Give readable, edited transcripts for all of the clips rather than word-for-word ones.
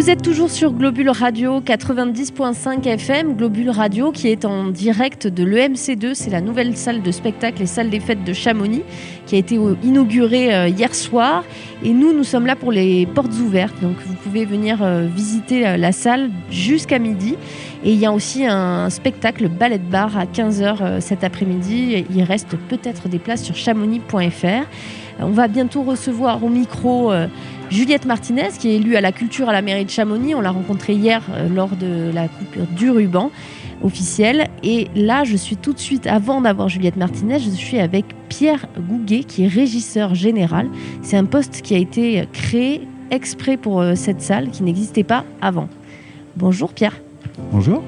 Vous êtes toujours sur Globule Radio 90.5 FM, Globule Radio qui est en direct de l'EMC2, c'est la nouvelle salle de spectacle et salle des fêtes de Chamonix qui a été inaugurée hier soir. Et nous sommes là pour les portes ouvertes, donc vous pouvez venir visiter la salle jusqu'à midi. Et il y a aussi un spectacle ballet de bar à 15h cet après-midi. Il reste peut-être des places sur chamonix.fr. On va bientôt recevoir au micro Juliette Martinez, qui est élue à la culture à la mairie de Chamonix. On l'a rencontrée hier lors de la coupure du ruban officiel. Et là, je suis tout de suite, avant d'avoir Juliette Martinez, je suis avec Pierre Gouguet, qui est régisseur général. C'est un poste qui a été créé exprès pour cette salle, qui n'existait pas avant. Bonjour Pierre. Bonjour.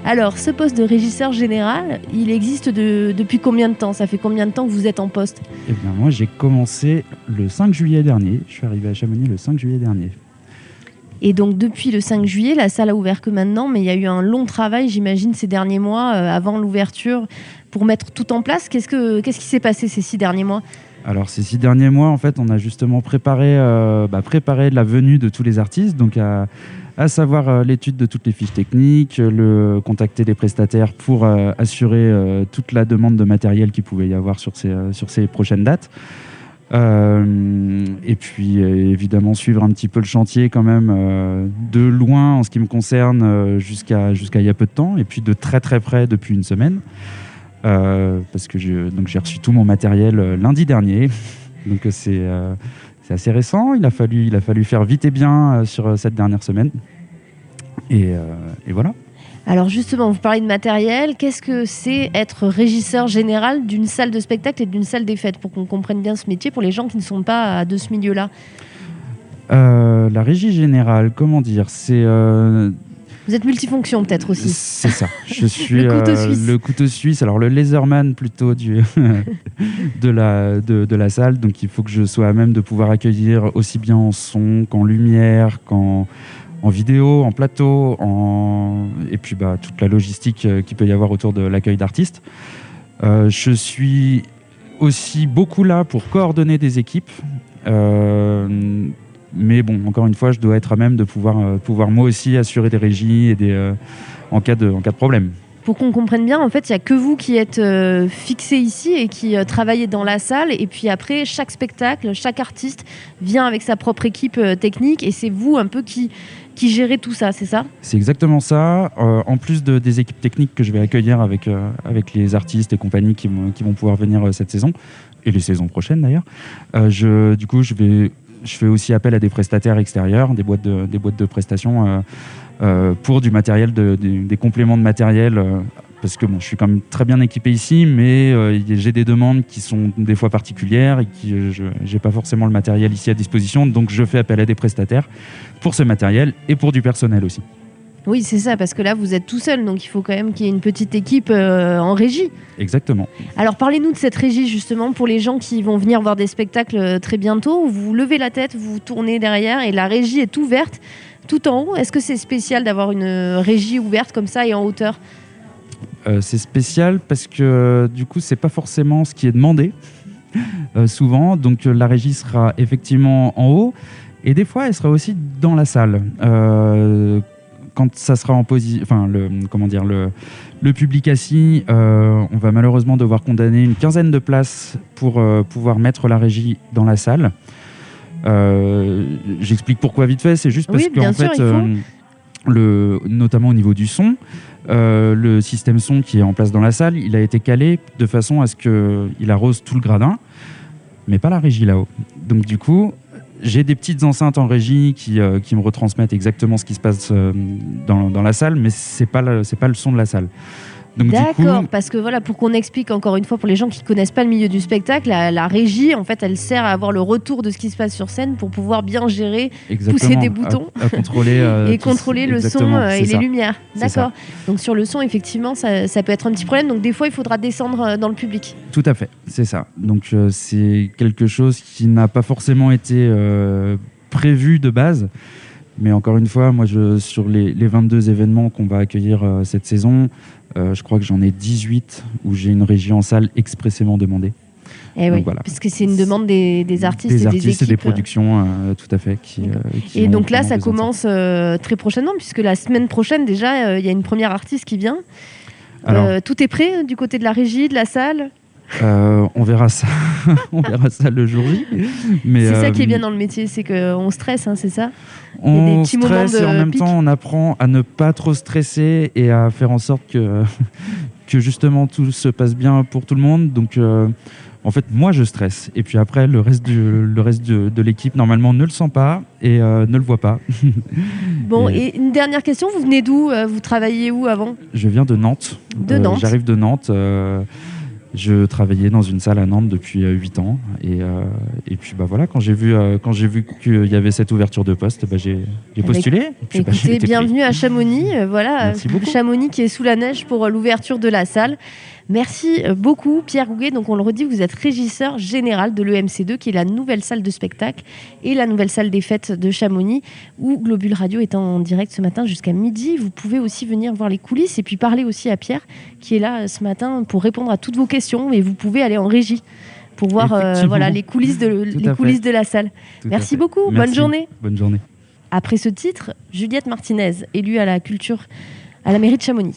Alors, ce poste de régisseur général, il existe depuis combien de temps ? Ça fait combien de temps que vous êtes en poste ? Eh bien, moi, j'ai commencé le 5 juillet dernier. Je suis arrivé à Chamonix le 5 juillet dernier. Et donc, depuis le 5 juillet, la salle a ouvert que maintenant, mais il y a eu un long travail, j'imagine, ces derniers mois, avant l'ouverture, pour mettre tout en place. Qu'est-ce qui s'est passé ces 6 derniers mois ? Alors, ces 6 derniers mois, en fait, on a justement préparé la venue de tous les artistes, donc à savoir l'étude de toutes les fiches techniques, contacter les prestataires pour assurer toute la demande de matériel qu'il pouvait y avoir sur ces prochaines dates. Et puis évidemment suivre un petit peu le chantier quand même de loin en ce qui me concerne jusqu'à il y a peu de temps, et puis de très très près depuis une semaine. Parce que j'ai reçu tout mon matériel lundi dernier, donc c'est assez récent. Il a fallu faire vite et bien sur cette dernière semaine, et voilà. Alors justement, vous parlez de matériel. Qu'est-ce que c'est être régisseur général d'une salle de spectacle et d'une salle des fêtes, pour qu'on comprenne bien ce métier pour les gens qui ne sont pas de ce milieu-là ? La régie générale, comment dire, c'est... Vous êtes multifonction peut-être aussi. C'est ça. Je suis le couteau suisse. Alors le laserman plutôt de la salle. Donc il faut que je sois à même de pouvoir accueillir aussi bien en son qu'en lumière, qu'en vidéo, en plateau, et puis toute la logistique qu'il peut y avoir autour de l'accueil d'artistes. Je suis aussi beaucoup là pour coordonner des équipes. Mais bon, encore une fois, je dois être à même de pouvoir moi aussi assurer des régies et en cas de problème. Pour qu'on comprenne bien, en fait, il n'y a que vous qui êtes fixé ici et qui travaillez dans la salle. Et puis après, chaque spectacle, chaque artiste vient avec sa propre équipe technique. Et c'est vous un peu qui gérez tout ça, c'est ça ? C'est exactement ça. En plus des équipes techniques que je vais accueillir avec les artistes et compagnies qui vont pouvoir venir cette saison, et les saisons prochaines d'ailleurs, je fais aussi appel à des prestataires extérieurs, des boîtes de prestations pour du matériel, des compléments de matériel, parce que je suis quand même très bien équipé ici, mais j'ai des demandes qui sont des fois particulières et je n'ai pas forcément le matériel ici à disposition, donc je fais appel à des prestataires pour ce matériel et pour du personnel aussi. Oui, c'est ça, parce que là, vous êtes tout seul, donc il faut quand même qu'il y ait une petite équipe en régie. Exactement. Alors, parlez-nous de cette régie, justement, pour les gens qui vont venir voir des spectacles très bientôt. Vous levez la tête, vous tournez derrière, et la régie est ouverte tout en haut. Est-ce que c'est spécial d'avoir une régie ouverte comme ça et en hauteur ? C'est spécial parce que, du coup, c'est pas forcément ce qui est demandé, souvent. Donc, la régie sera effectivement en haut, et des fois, elle sera aussi dans la salle. Quand ça sera en position, le public assis, on va malheureusement devoir condamner une quinzaine de places pour pouvoir mettre la régie dans la salle. J'explique pourquoi vite fait. C'est juste parce qu'en fait, notamment au niveau du son, le système son qui est en place dans la salle, il a été calé de façon à ce qu'il arrose tout le gradin, mais pas la régie là-haut. Donc du coup, j'ai des petites enceintes en régie qui me retransmettent exactement ce qui se passe dans la salle, mais c'est pas le son de la salle. Donc, d'accord, parce que voilà, pour qu'on explique encore une fois pour les gens qui connaissent pas le milieu du spectacle, la régie, en fait, elle sert à avoir le retour de ce qui se passe sur scène pour pouvoir bien gérer, pousser des boutons à contrôler et contrôler le son et les lumières. D'accord. Donc sur le son, effectivement, ça peut être un petit problème. Donc des fois, il faudra descendre dans le public. Tout à fait, c'est ça. Donc c'est quelque chose qui n'a pas forcément été prévu de base. Mais encore une fois, moi, sur les 22 événements qu'on va accueillir cette saison, je crois que j'en ai 18 où j'ai une régie en salle expressément demandée. Et Donc oui, voilà. parce que c'est une demande des artistes Des et des artistes et des équipes. productions, tout à fait. Et donc là, ça besoin de commence très prochainement, puisque la semaine prochaine, déjà, il y a une première artiste qui vient. Alors, Tout est prêt du côté de la régie, de la salle. on verra ça. On verra ça le jour J. Mais, C'est ça qui est bien dans le métier, c'est qu'on stresse, hein, c'est ça? Il y a des on petits moments stresse et en de même pic. temps, on apprend à ne pas trop stresser et à faire en sorte que justement tout se passe bien pour tout le monde. Donc, en fait, moi, je stresse. Et puis après, le reste de l'équipe, normalement, ne le sent pas et ne le voit pas. Bon, et une dernière question, vous venez d'où? Vous travailliez où avant? Je viens de Nantes. De Nantes. J'arrive de Nantes. Je travaillais dans une salle à Nantes depuis 8 ans. Et puis, bah voilà, quand j'ai vu qu'il y avait cette ouverture de poste, bah, j'ai postulé. Et puis, bah, j'ai Écoutez, été pris. bienvenue à Chamonix. Voilà, Merci beaucoup. Chamonix qui est sous la neige pour l'ouverture de la salle. Merci beaucoup, Pierre Gouguet. Donc, on le redit, vous êtes régisseur général de l'EMC2, qui est la nouvelle salle de spectacle et la nouvelle salle des fêtes de Chamonix, où Globule Radio est en direct ce matin jusqu'à midi. Vous pouvez aussi venir voir les coulisses et puis parler aussi à Pierre, qui est là ce matin pour répondre à toutes vos questions. Et vous pouvez aller en régie pour voir voilà, les coulisses de la salle. Merci beaucoup. Merci. Bonne journée. Bonne journée. Après ce titre, Juliette Martinez, élue à la culture à la mairie de Chamonix.